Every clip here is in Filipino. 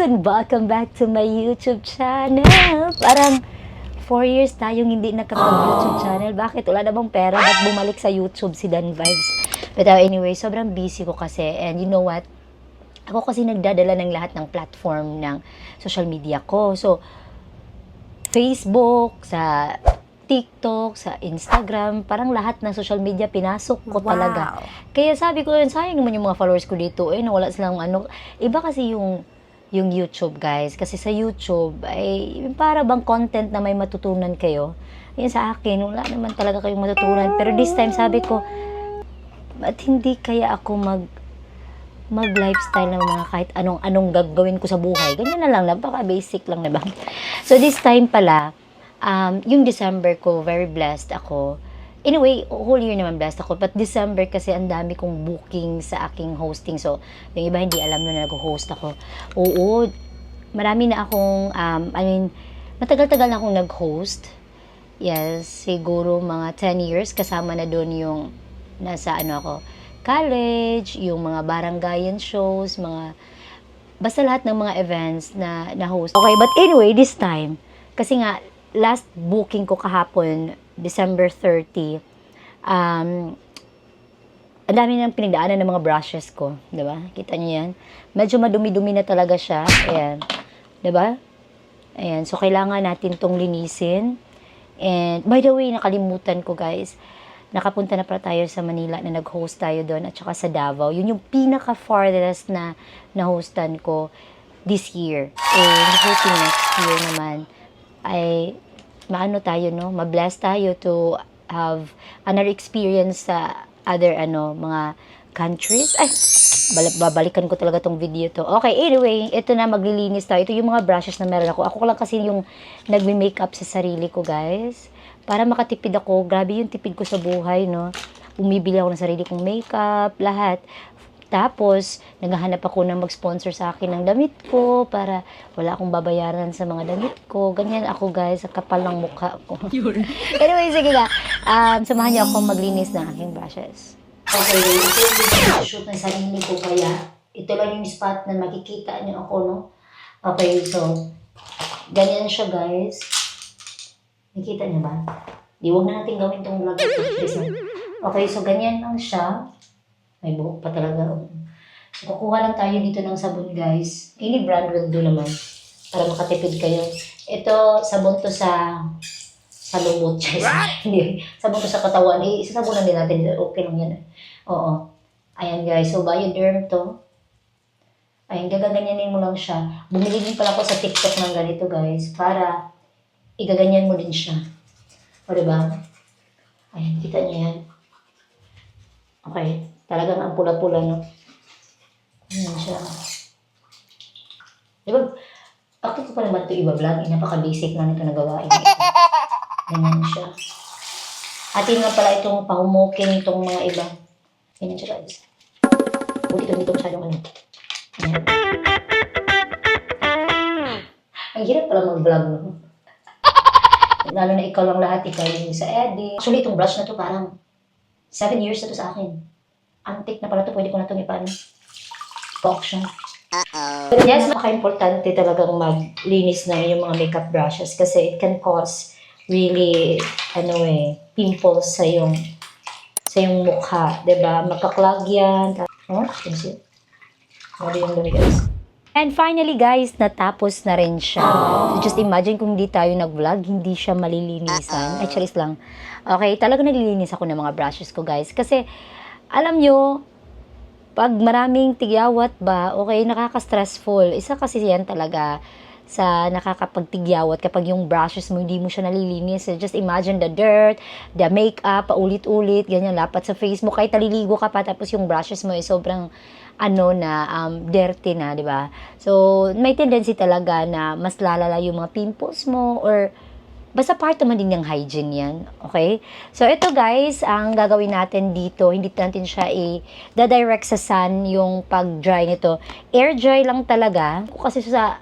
and welcome back to my YouTube channel. Parang 4 years tayong hindi nakapag-YouTube channel. Bakit? Wala na bang pera? Ba't bumalik sa YouTube si Dan Vibes? But anyway, sobrang busy ko kasi. And you know what? Ako kasi nagdadala ng lahat ng platform ng social media ko. So, Facebook, sa TikTok, sa Instagram, parang lahat ng social media pinasok ko talaga. Kaya sabi ko, sayang naman yung mga followers ko dito, nawala silang ano. Iba kasi yung YouTube, guys. Kasi sa YouTube, ay para bang content na may matutunan kayo. Yan sa akin, wala naman talaga kayong matutunan. Pero this time, sabi ko, ba't hindi kaya ako mag-lifestyle ng mga kahit anong gagawin ko sa buhay. Ganyan na lang, napaka-basic lang, diba? So, this time pala, yung December ko, very blessed ako. Anyway, whole year naman blessed ako. But December kasi ang dami kong booking sa aking hosting. So, yung iba hindi alam na nag-host ako. Oo, marami na akong, matagal-tagal na akong nag-host. Yes, siguro mga 10 years. Kasama na doon yung nasa ako, college, yung mga barangayan shows, basta lahat ng mga events na host. Okay, but anyway, this time, kasi nga, last booking ko kahapon, December 30, ang dami nang pinagdaanan ng mga brushes ko, diba? Kita niyo yan? Medyo madumi-dumi na talaga siya. Ayan. Diba? Ayan. So, kailangan natin tong linisin. And, by the way, nakalimutan ko, guys. Nakapunta na pala tayo sa Manila na nag-host tayo doon at saka sa Davao. Yun yung pinaka-farthest na hostan ko this year. And hoping next year naman ay maano tayo, no? Ma-bless tayo to have another experience sa other mga countries. Ay, babalikan ko talaga tong video to. Okay, anyway, ito na, maglilinis tayo. Ito yung mga brushes na meron ako. Ako lang kasi yung nagme-makeup sa sarili ko, guys. Para makatipid ako. Grabe yung tipid ko sa buhay, no? Bumibili ako ng sarili kong makeup, lahat. Tapos, naghahanap ako ng mag-sponsor sa akin ng damit ko para wala akong babayaran sa mga damit ko. Ganyan ako, guys, sa kapal ng mukha ko. Anyway, sige na. Samahan niyo ako maglinis ng aking brushes. Okay, ito yung shoot ng sarili ko, kaya ito lang yung spot na makikita niyo ako, no? Okay, so, ganyan siya, guys. Nakita niyo ba? Huwag na natin gawin itong vlog. Okay, so ganyan lang siya. May buhok pa talaga. So, kukuha lang tayo dito ng sabon, guys. Any brand will do naman. Para makatipid kayo. Ito, sabon to sa lubot. Hindi. Sabon to sa katawan. Isasabunan din natin. Okay lang yan. Oo. Ayan, guys. So, Bioderm to. Ayan, gagaganyanin mo lang siya. Bumili din pala ako sa TikTok ng ganito, guys. Para igaganyan mo din siya. O, diba? Ayan, kita niyo yan. Okay. Talagang ang pula-pula, no? Ayan siya. Diba, bakit ko pa naman ito iba-vlog? Napaka-basic lang ito na gawain. Ganyan siya. Atin nga pala itong pahumukin itong mga iba. Ganyan siya, guys. Buti ito masyadong ano. Ayan. Ang hirap pala mag-vlog, no? Lalo na ikaw lang lahat, ikaw yung sa edit. Actually, itong brush na to parang 7 years na to sa akin. Antique na pala to, pwede ko na itong ipan. Pa-auction. Pero yes, napaka-importante talagang maglinis na yung mga makeup brushes kasi it can cause really, pimples sa yung mukha. Diba? Magkaklag yan. Oh, see? Grabe yung dumi, guys. And finally, guys, natapos na rin siya. So, just imagine kung hindi tayo nag-vlog, hindi siya malilinisan. Ay, charis lang. Okay, talaga naglilinis ako ng mga brushes ko, guys. Kasi, alam nyo, pag maraming tigyawat ba, okay, nakaka-stressful. Isa kasi yan talaga sa nakakapagtigyawat kapag yung brushes mo, hindi mo siya nalilinis. So, just imagine the dirt, the makeup, paulit-ulit, ganyan, lapat sa face mo. Kahit naliligo ka pa, tapos yung brushes mo ay sobrang dirty na, di ba? So, may tendency talaga na mas lalala yung mga pimples mo or basta part naman din ng hygiene yan. Okay? So, ito guys, ang gagawin natin dito, hindi natin siya i-direct sa sun yung pag-dry nito. Air dry lang talaga. Kasi sa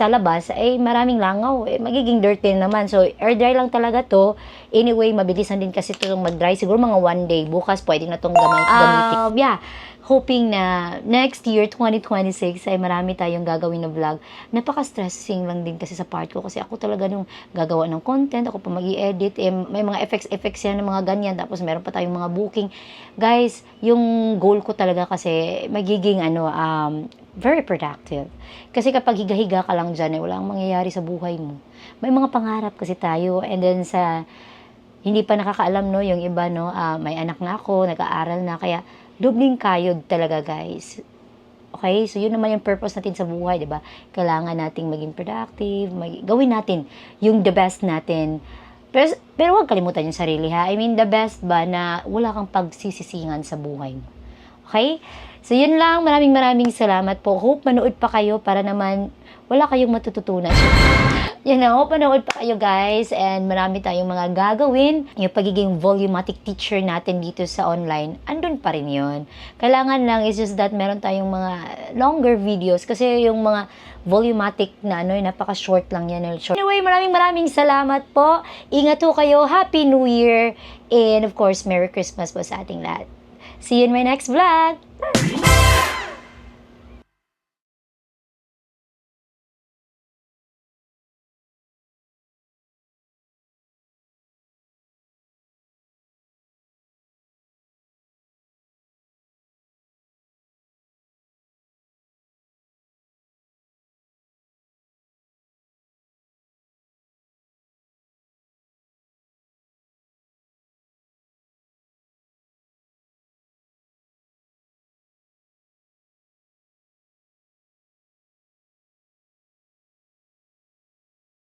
labas, maraming langaw. Magiging dirty naman. So, air dry lang talaga to. Anyway, mabilisan din kasi ito mag-dry. Siguro mga 1 day. Bukas, pwede na itong gamitin. Yeah. hoping na next year, 2026, ay marami tayong gagawin na vlog. Napaka-stressing lang din kasi sa part ko. Kasi ako talaga nung gagawa ng content, ako pa mag-i-edit, may mga effects yan, mga ganyan. Tapos meron pa tayong mga booking. Guys, yung goal ko talaga kasi magiging very productive. Kasi kapag higa-higa ka lang dyan, wala mangyayari sa buhay mo. May mga pangarap kasi tayo. And then hindi pa nakakaalam, no, yung iba, no, may anak na ako, nag-aaral na, kaya dobling kayod talaga, guys. Okay? So, yun naman yung purpose natin sa buhay, di ba? Kailangan nating maging productive, gawin natin yung the best natin. Pero huwag kalimutan yung sarili, ha? I mean, the best ba na wala kang pagsisisingan sa buhay mo. Okay? So, yun lang. Maraming salamat po. Hope manood pa kayo para naman wala kayong matututunan. Yan na, panood pa kayo, guys, and marami tayong mga gagawin. Yung pagiging volumatic teacher natin dito sa online, andun pa rin yun. Kailangan lang is just that meron tayong mga longer videos kasi yung mga volumatic na napaka-short lang yan. Anyway, maraming salamat po. Ingat po kayo. Happy New Year. And of course, Merry Christmas po sa ating lahat. See you in my next vlog.